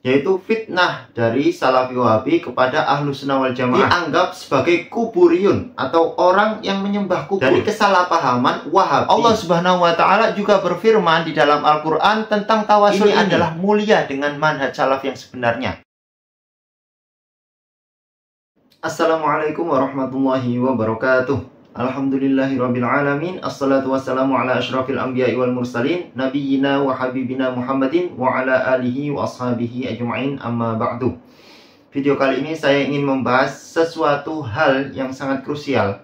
yaitu fitnah dari Salafi Wahabi kepada Ahlus Sunnah wal Jamaah, dianggap sebagai kuburiyun atau orang yang menyembah kubur. Dari kesalahpahaman Wahabi, Allah Subhanahu wa Ta'ala juga berfirman di dalam Al-Quran tentang tawasul ini adalah mulia dengan manhaj salaf yang sebenarnya. Assalamualaikum warahmatullahi wabarakatuh. Alhamdulillahirabbil alamin. Assalatu wassalamu ala asyrafil anbiya'i wal mursalin nabiyyina wa habibina Muhammadin wa ala alihi wa ashabihi ajma'in, amma ba'du. Video kali ini saya ingin membahas sesuatu hal yang sangat krusial,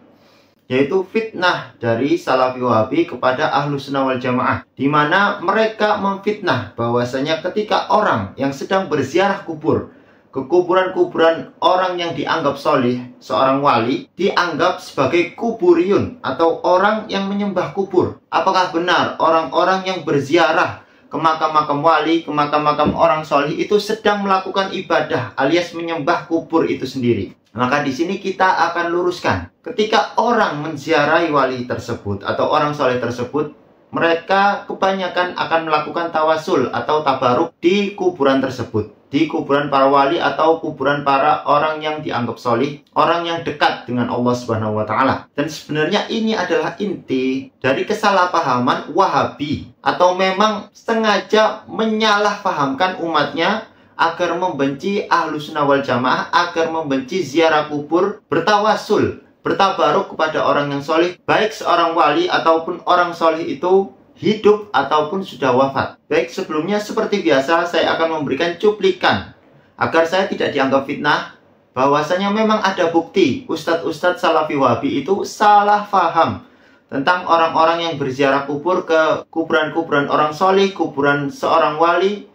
yaitu fitnah dari Salafi Wahabi kepada Ahlus Sunnah wal Jamaah, di mana mereka memfitnah bahwasanya ketika orang yang sedang berziarah kubur ke kuburan-kuburan orang yang dianggap solih, seorang wali, dianggap sebagai kuburiyun atau orang yang menyembah kubur. Apakah benar orang-orang yang berziarah ke makam-makam wali, ke makam-makam orang solih itu sedang melakukan ibadah alias menyembah kubur itu sendiri? Maka di sini kita akan luruskan. Ketika orang menziarahi wali tersebut atau orang soleh tersebut, mereka kebanyakan akan melakukan tawasul atau tabaruk di kuburan tersebut, di kuburan para wali atau kuburan para orang yang dianggap solih, orang yang dekat dengan Allah Subhanahu wa Ta'ala. Dan sebenarnya ini adalah inti dari kesalahpahaman Wahabi, atau memang sengaja menyalahpahamkan umatnya agar membenci Ahlus Sunnah wal Jamaah, agar membenci ziarah kubur, bertawasul, bertabaruk kepada orang yang solih, baik seorang wali ataupun orang solih itu hidup ataupun sudah wafat. Baik, sebelumnya seperti biasa saya akan memberikan cuplikan agar saya tidak dianggap fitnah, bahwasanya memang ada bukti ustadz-ustadz Salafi Wahabi itu salah faham tentang orang-orang yang berziarah kubur ke kuburan-kuburan orang solih, kuburan seorang wali,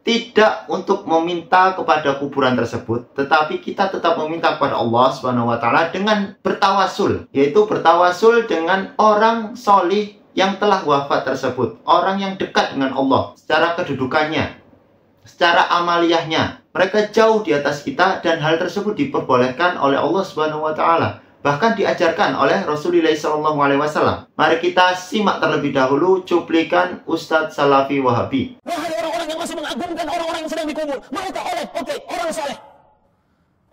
tidak untuk meminta kepada kuburan tersebut, tetapi kita tetap meminta kepada Allah Subhanahu wa Ta'ala dengan bertawasul, yaitu bertawasul dengan orang solih yang telah wafat tersebut, orang yang dekat dengan Allah secara kedudukannya, secara amaliyahnya. Mereka jauh di atas kita dan hal tersebut diperbolehkan oleh Allah Subhanahu wa Ta'ala, bahkan diajarkan oleh Rasulullah SAW. Mari kita simak terlebih dahulu cuplikan Ustadz Salafi Wahabi. Wahai orang-orang yang masih mengagungkan orang-orang yang sedang dikubur, mereka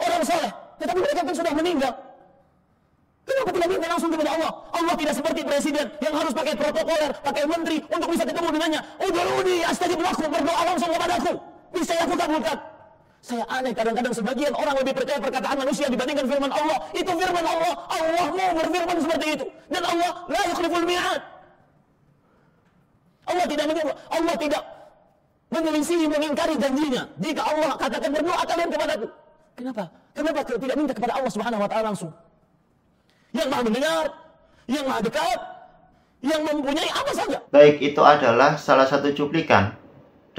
orang soleh, tetapi mereka kan sudah meninggal. Kenapa tidak minta langsung kepada Allah? Allah tidak seperti presiden yang harus pakai protokoler, pakai menteri untuk bisa ketemu dengannya. Udhuruni astajib lakum, berdoa langsung kepadaku, bisa aku kabulkan. Saya aneh kadang-kadang sebagian orang lebih percaya perkataan manusia dibandingkan firman Allah. Itu firman Allah, Allah mau berfirman seperti itu, dan Allah la yukhliful mi'ad. Allah tidak menyelisihi, mengingkari janjinya. Jika Allah katakan berdoa kalian kepadaku, kenapa tidak minta kepada Allah Subhanahu wa Ta'ala langsung? Yang maha mendengar, yang maha dekat, yang mempunyai apa saja. Baik, itu adalah salah satu cuplikan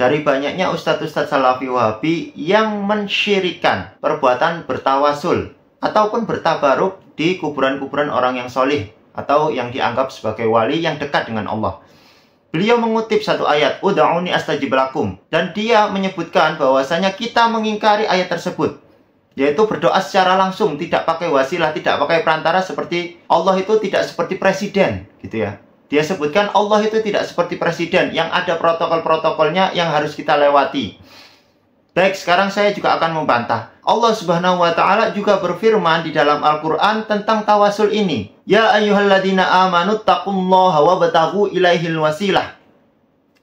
dari banyaknya ustadz-ustadz Salafi Wahabi yang mensyirikan perbuatan bertawasul ataupun bertabaruk di kuburan-kuburan orang yang solih atau yang dianggap sebagai wali yang dekat dengan Allah. Beliau mengutip satu ayat, Ud'uni astajib lakum, dan dia menyebutkan bahwasanya kita mengingkari ayat tersebut, yaitu berdoa secara langsung, tidak pakai wasilah, tidak pakai perantara, seperti Allah itu tidak seperti presiden, gitu ya. Dia sebutkan Allah itu tidak seperti presiden yang ada protokol-protokolnya yang harus kita lewati. Baik, sekarang saya juga akan membantah. Allah Subhanahu wa Ta'ala juga berfirman di dalam Al-Quran tentang tawasul ini. Ya ayyuhalladzina amanu taqullaha wabtaghu ilaihil wasilah.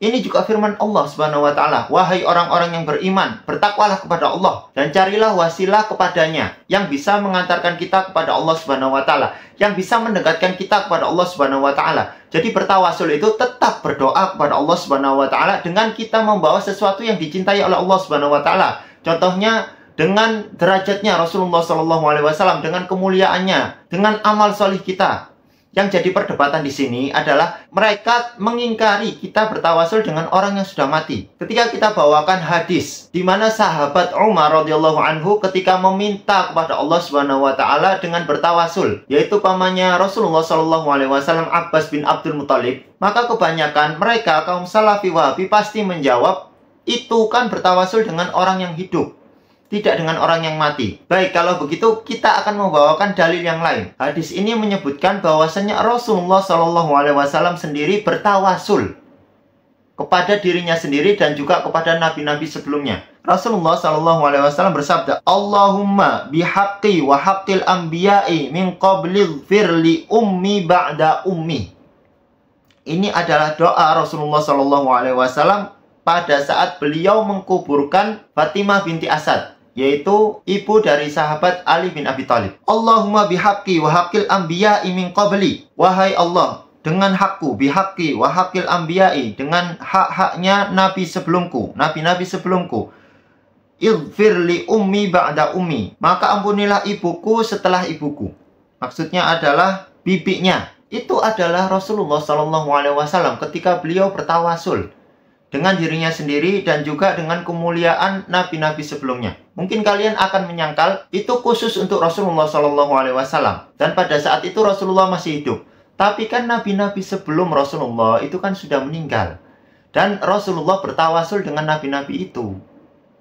Ini juga firman Allah Subhanahu wa Ta'ala. Wahai orang-orang yang beriman, bertakwalah kepada Allah dan carilah wasilah kepadanya yang bisa mengantarkan kita kepada Allah Subhanahu wa Ta'ala, yang bisa mendekatkan kita kepada Allah Subhanahu wa Ta'ala. Jadi bertawasul itu tetap berdoa kepada Allah Subhanahu wa Ta'ala dengan kita membawa sesuatu yang dicintai oleh Allah Subhanahu wa Ta'ala. Contohnya dengan derajatnya Rasulullah SAW, dengan kemuliaannya, dengan amal solih kita. Yang jadi perdebatan di sini adalah mereka mengingkari kita bertawasul dengan orang yang sudah mati. Ketika kita bawakan hadis di mana sahabat Umar radhiyallahu anhu ketika meminta kepada Allah Subhanahu wa Ta'ala dengan bertawasul, yaitu pamannya Rasulullah SAW, Abbas bin Abdul Muthalib, maka kebanyakan mereka kaum Salafi Wahabi pasti menjawab, itu kan bertawasul dengan orang yang hidup, tidak dengan orang yang mati. Baik, kalau begitu kita akan membawakan dalil yang lain. Hadis ini menyebutkan bahwasanya Rasulullah SAW sendiri bertawasul kepada dirinya sendiri dan juga kepada nabi-nabi sebelumnya. Rasulullah Shallallahu Alaihi Wasallam bersabda, Allahumma bihaqqi wa haqqil anbiya'i min qabli firli ummi ba'da ummi. Ini adalah doa Rasulullah Shallallahu Alaihi Wasallam pada saat beliau mengkuburkan Fatimah binti Asad, yaitu ibu dari sahabat Ali bin Abi Thalib. Allahumma bihaqqi wa haqqil anbiya'i min qabli. Wahai Allah, dengan hakku, bihaqqi wa haqqil anbiya'i, dengan hak-haknya nabi sebelumku, nabi-nabi sebelumku. Ighfir li ummi ba'da ummi, maka ampunilah ibuku setelah ibuku. Maksudnya adalah bibinya. Itu adalah Rasulullah Shallallahu Alaihi Wasallam ketika beliau bertawasul dengan dirinya sendiri dan juga dengan kemuliaan nabi-nabi sebelumnya. Mungkin kalian akan menyangkal itu khusus untuk Rasulullah Shallallahu Alaihi Wasallam, dan pada saat itu Rasulullah masih hidup. Tapi kan nabi-nabi sebelum Rasulullah itu kan sudah meninggal, dan Rasulullah bertawasul dengan nabi-nabi itu,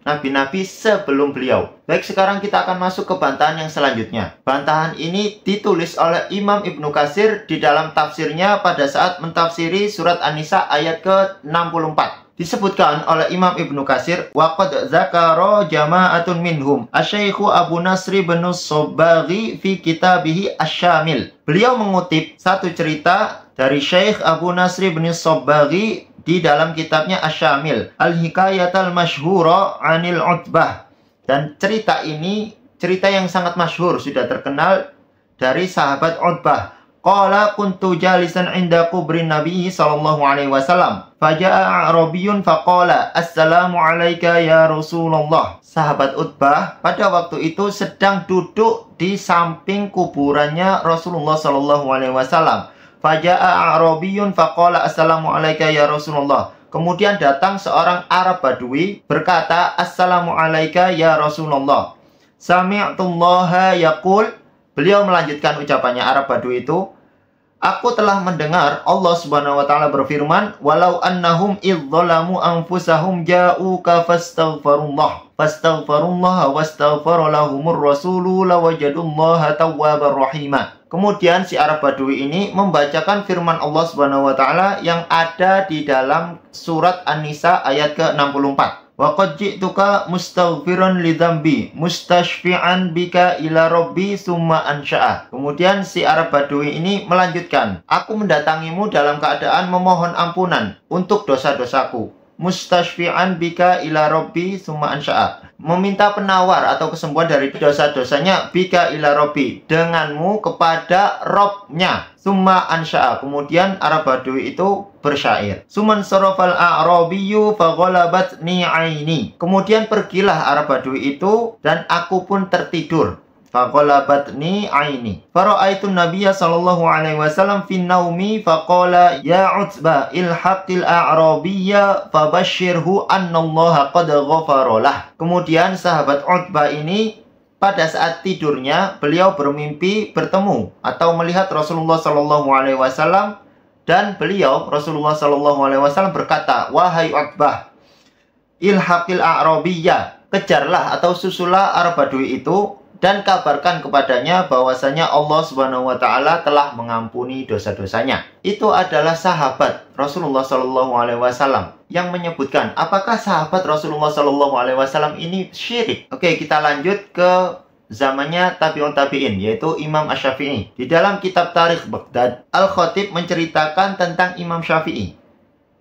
nabi-nabi sebelum beliau. Baik, sekarang kita akan masuk ke bantahan yang selanjutnya. Bantahan ini ditulis oleh Imam Ibnu Katsir di dalam tafsirnya pada saat mentafsiri surat An-Nisa ayat ke-64. Disebutkan oleh Imam Ibnu Katsir, waqad zakara jama'atun minhum asy-syaikhu Abu Nasr bin Sabbaghi fi kitabihi Asy-Syamil. Beliau mengutip satu cerita dari Syekh Abu Nasr bin Sabbaghi di dalam kitabnya Asy-Syamil, Al-Hikayatul Masyhura 'anil Utbah. Dan cerita ini cerita yang sangat masyhur, sudah terkenal dari sahabat Utbah. Qala kuntu jalisan 'inda kubrin Nabi sallallahu alaihi wasallam. Faja'a A'rabiyyun faqala, "Assalamu alayka ya Rasulullah." Sahabat Utbah pada waktu itu sedang duduk di samping kuburannya Rasulullah sallallahu alaihi wasallam. Faja'a A'rabiyyun faqala, "Assalamu alayka ya Rasulullah." Kemudian datang seorang Arab Badui berkata, "Assalamu alayka ya Rasulullah." Sami'tullaha yaqul. Beliau melanjutkan ucapannya, Arab Badui itu, "Aku telah mendengar Allah Subhanahu wa taala berfirman, walau annahum idzalamu anfusahum ja'uka fastaghfirullah wastaghfara lahumur rasulu lawajadullaha tawwabar rahima." Kemudian si Arab Badui ini membacakan firman Allah Subhanahu wa taala yang ada di dalam surat An-Nisa ayat ke-64. Wa qad ji'tuka mustaghfiran li dzambi mustashfi'an bika ila rabbi summa ansha'a. Kemudian si Arab Badui ini melanjutkan, "Aku mendatangimu dalam keadaan memohon ampunan untuk dosa-dosaku. Mustashfi'an bika ila rabbi summa ansha'a." Meminta penawar atau kesembuhan dari dosa-dosanya, bika ila rabbi, denganmu kepada Robnya, summa ansha'a. Kemudian Arab Badui itu bersyair, suman sarafal a'rabiyyu faghalabatni aini. Kemudian pergilah Arab Badui itu dan aku pun tertidur. Faghalabatni aini. Fara'aitun nabiyya sallallahu alaihi wasallam fin naumi faqala ya Utbah ilhaqil a'rabiyya fabashshirhu annallaha qad ghafara lah. Kemudian sahabat Utbah ini pada saat tidurnya beliau bermimpi bertemu atau melihat Rasulullah sallallahu alaihi wasallam, dan beliau Rasulullah sallallahu alaihi wasallam berkata, "Wahai Utbah, ilhaqil a'rabiyya, kejarlah atau susulah Arab Badui itu dan kabarkan kepadanya bahwasanya Allah Subhanahu wa taala telah mengampuni dosa-dosanya." Itu adalah sahabat Rasulullah Shallallahu alaihi wasallam yang menyebutkan. Apakah sahabat Rasulullah Shallallahu alaihi wasallam ini syirik? Oke, kita lanjut ke zamannya tabi'un tabi'in, yaitu Imam Asy-Syafi'i. Di dalam kitab Tarikh Baghdad, Al-Khatib menceritakan tentang Imam Syafi'i.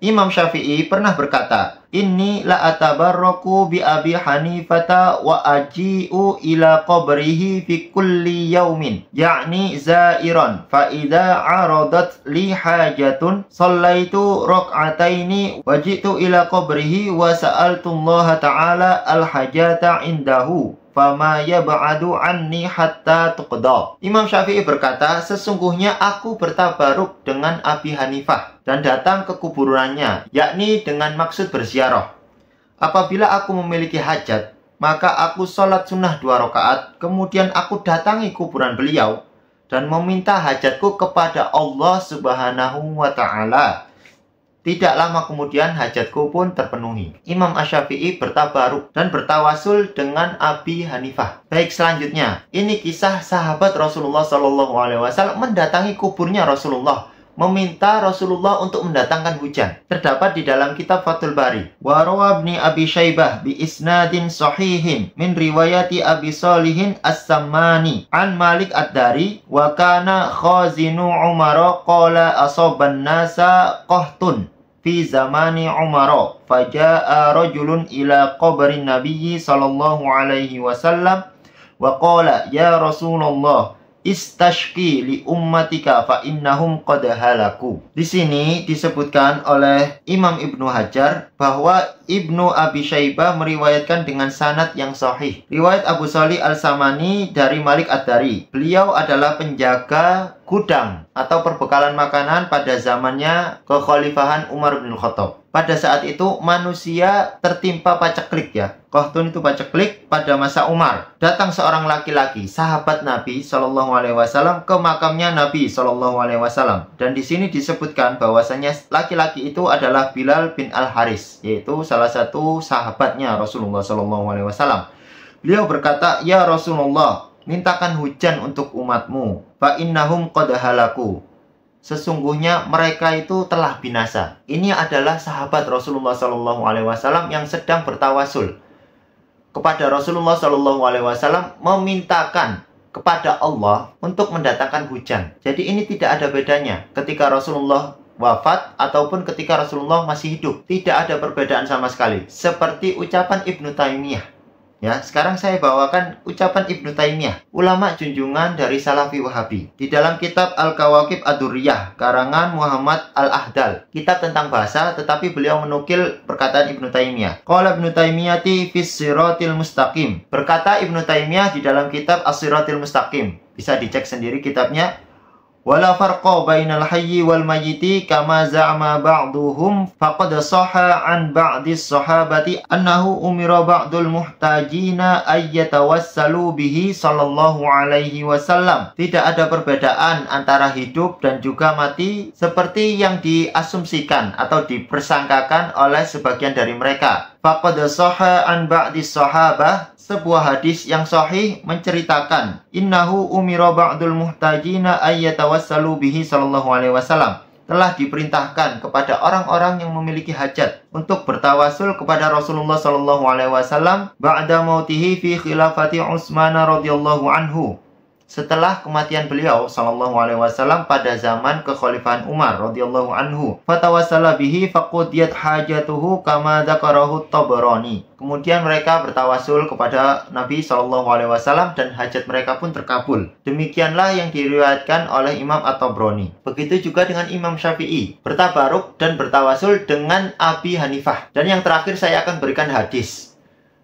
Imam Syafi'i pernah berkata, "Inni la atabarraku bi Abi Hanifata wa aji'u ila qabrihi fi kulli yaumin, yakni zairan, fa idza aradat li hajatun sallaitu rak'ataini wa ji'tu ila qabrihi wa sa'altu Allah ta'ala al-hajata indahu. Fama yab'adu anni hatta tuqda." Imam Syafi'i berkata, "Sesungguhnya aku bertabaruk dengan Abi Hanifah dan datang ke kuburannya, yakni dengan maksud berziarah. Apabila aku memiliki hajat, maka aku sholat sunnah 2 rakaat, kemudian aku datangi kuburan beliau dan meminta hajatku kepada Allah Subhanahu wa ta'ala. Tidak lama kemudian hajatku pun terpenuhi." Imam Asy-Syafi'i bertabaruk dan bertawasul dengan Abi Hanifah. Baik, selanjutnya ini kisah sahabat Rasulullah Shallallahu alaihi wasallam mendatangi kuburnya Rasulullah meminta Rasulullah untuk mendatangkan hujan. Terdapat di dalam kitab Fathul Bari. Wa rawa Ibnu Abi Syaibah bi isnadin sahihin min riwayati Abi Shalihin As-Sammani an Malik Ad-Dari wa kana khazinu Umar qala asaban nasa qahtun fi zamani Umar faja'a rajulun ila qabrin Nabi sallallahu alaihi wasallam wa qala ya Rasulullah istashki li ummatika fa innahum qad halaku. Di sini disebutkan oleh Imam Ibnu Hajar bahwa Ibnu Abi Syaibah meriwayatkan dengan sanad yang sahih. Riwayat Abu Shalih Al-Samani dari Malik Ad-Dari. Beliau adalah penjaga gudang atau perbekalan makanan pada zamannya kekhalifahan Umar bin Khattab. Pada saat itu manusia tertimpa paceklik ya. Qahtun itu paceklik pada masa Umar. Datang seorang laki-laki, sahabat Nabi Shallallahu Alaihi Wasallam ke makamnya Nabi Shallallahu Alaihi Wasallam. Dan di sini disebutkan bahwasanya laki-laki itu adalah Bilal bin Al-Haris, yaitu salah satu sahabatnya Rasulullah Shallallahu Alaihi Wasallam. Beliau berkata, ya Rasulullah, mintakan hujan untuk umatmu. Fa innahum qad halaku. Sesungguhnya mereka itu telah binasa. Ini adalah sahabat Rasulullah Shallallahu Alaihi Wasallam yang sedang bertawasul kepada Rasulullah Shallallahu Alaihi Wasallam, memintakan kepada Allah untuk mendatangkan hujan. Jadi ini tidak ada bedanya ketika Rasulullah wafat ataupun ketika Rasulullah masih hidup. Tidak ada perbedaan sama sekali. Seperti ucapan Ibnu Taimiyah. Ya, sekarang saya bawakan ucapan Ibnu Taimiyah, ulama junjungan dari Salafi Wahabi. Di dalam kitab Al-Kawakib Ad-Durriyah, karangan Muhammad Al-Ahdal. Kitab tentang bahasa, tetapi beliau menukil perkataan Ibnu Taimiyah. Qala Ibnu Taimiyati fis Siratil Mustaqim. Berkata Ibnu Taimiyah di dalam kitab As-Siratil Mustaqim. Bisa dicek sendiri kitabnya. Wala farqa bainal hayyi wal mayyiti kama za'ama ba'duhum faqad sahha an ba'dis sahabati annahu umira ba'dul muhtajina ayyatawassalu bihi sallallahu alaihi wasallam. Tidak ada perbedaan antara hidup dan juga mati seperti yang diasumsikan atau dipersangkakan oleh sebagian dari mereka. Faqad sahha an ba'dis sahabah, sebuah hadis yang sahih menceritakan innahu umira ba'dul muhtajina ayyatawassalu bihi sallallahu alaihi wasallam, telah diperintahkan kepada orang-orang yang memiliki hajat untuk bertawasul kepada Rasulullah sallallahu alaihi wasallam ba'da mautihi fi khilafati Utsman radhiyallahu anhu, setelah kematian beliau sallallahu alaihi wasallam pada zaman kekhalifahan Umar radhiyallahu anhu. Fatawassala bihi faqudiyat hajatuhu kama dzakarahu Tabarani. Kemudian mereka bertawasul kepada Nabi sallallahu alaihi wasallam dan hajat mereka pun terkabul. Demikianlah yang diriwayatkan oleh Imam At-Tabrani. Begitu juga dengan Imam Syafi'i, bertabaruk dan bertawasul dengan Abi Hanifah. Dan yang terakhir saya akan berikan hadis.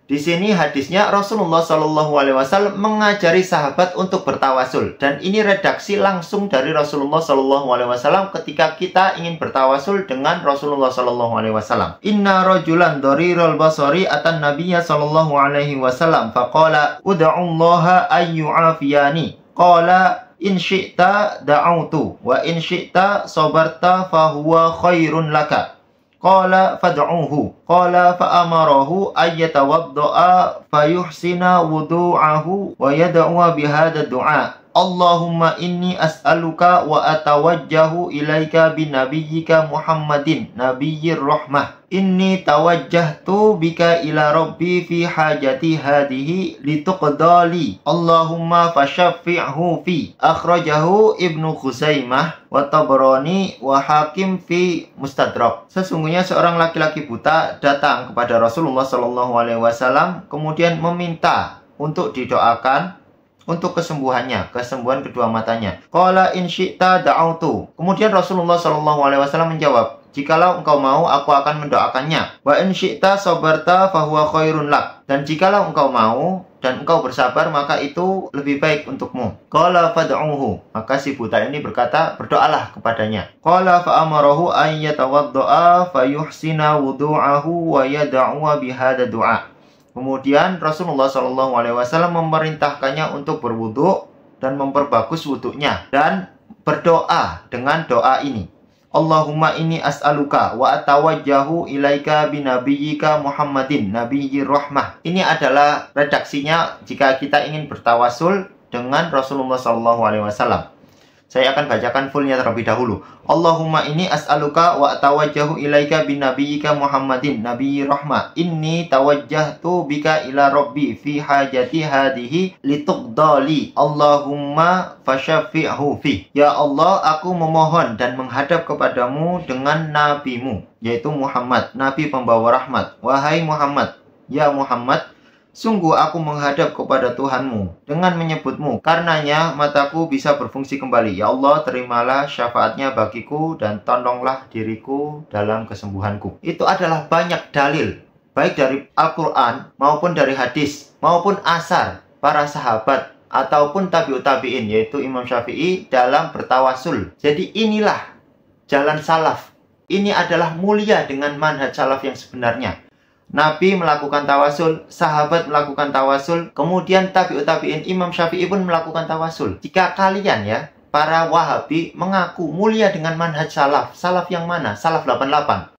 Di sini hadisnya Rasulullah Shallallahu Alaihi Wasallam mengajari sahabat untuk bertawasul, dan ini redaksi langsung dari Rasulullah Shallallahu Alaihi Wasallam ketika kita ingin bertawasul dengan Rasulullah Shallallahu Alaihi Wasallam. Inna rajulan dharirul basari atan Nabiyya Shallallahu Alaihi Wasallam faqala ud'ullaha ayyu'afiyani qala in syi'ta da'autu wa in syi'ta sabarta fahuwa khairun laka. Qala fad'uhu. Qala fa'amarahu ayyatawadda'a fayuhsina wudu'ahu wa yad'uwa bihada du'a. Allahumma inni as'aluka wa atawajjahu ilaika binabiyyika Muhammadin nabiyyir rahmah. Inni tawajjahtu bika ila rabbi fi hajati hadihi lituqdali. Allahumma fashaffi'hu fi. Akhrajahu Ibnu Khuzaimah wa Tabrani wa Hakim fi Mustadrak. Sesungguhnya seorang laki-laki buta datang kepada Rasulullah sallallahu alaihi wasallam kemudian meminta untuk didoakan untuk kesembuhannya, kesembuhan kedua matanya. Qala in syi'ta da'autu. Kemudian Rasulullah sallallahu alaihi wasallam menjawab, jikalau engkau mau, aku akan mendoakannya. Wa in syi'ta sabarta fahuwa khairun lak. Dan jikalau engkau mau dan engkau bersabar, maka itu lebih baik untukmu. Qala fad'uhu. Maka si buta ini berkata, berdoalah kepadanya. Qala fa'amarahu an yatawadda'a fayuhsina wudu'ahu wa yad'uwa bihada du'a. Kemudian Rasulullah Shallallahu Alaihi Wasallam memerintahkannya untuk berwudu dan memperbagus wudunya dan berdoa dengan doa ini. Allahumma inni as'aluka wa atawajjahu ilaika binabiyyika Muhammadin nabiyyir rahmah. Ini adalah redaksinya jika kita ingin bertawasul dengan Rasulullah Shallallahu Alaihi Wasallam. Saya akan bacakan fullnya terlebih dahulu. Allahumma inni as'aluka wa tawajjahu ilaika bin nabiyyika Muhammadin nabiyyi rahmah. Inni tawajjahtu bika ila rabbi fi hajati hadihi lituqdali. Allahumma fasyafi'hu fi. Ya Allah, aku memohon dan menghadap kepadamu dengan nabimu, yaitu Muhammad, nabi pembawa rahmat. Wahai Muhammad, ya Muhammad, sungguh aku menghadap kepada Tuhanmu dengan menyebutmu. Karenanya mataku bisa berfungsi kembali. Ya Allah, terimalah syafaatnya bagiku dan tolonglah diriku dalam kesembuhanku. Itu adalah banyak dalil, baik dari Al-Quran maupun dari hadis, maupun asar para sahabat ataupun tabi'ut tabi'in, yaitu Imam Syafi'i dalam bertawasul. Jadi inilah jalan salaf. Ini adalah mulia dengan manhaj salaf yang sebenarnya. Nabi melakukan tawasul, sahabat melakukan tawasul, kemudian tabi'ut tabi'in, Imam Syafi'i pun melakukan tawasul. Jika kalian ya, para Wahabi mengaku mulia dengan manhaj salaf, salaf yang mana? Salaf 88.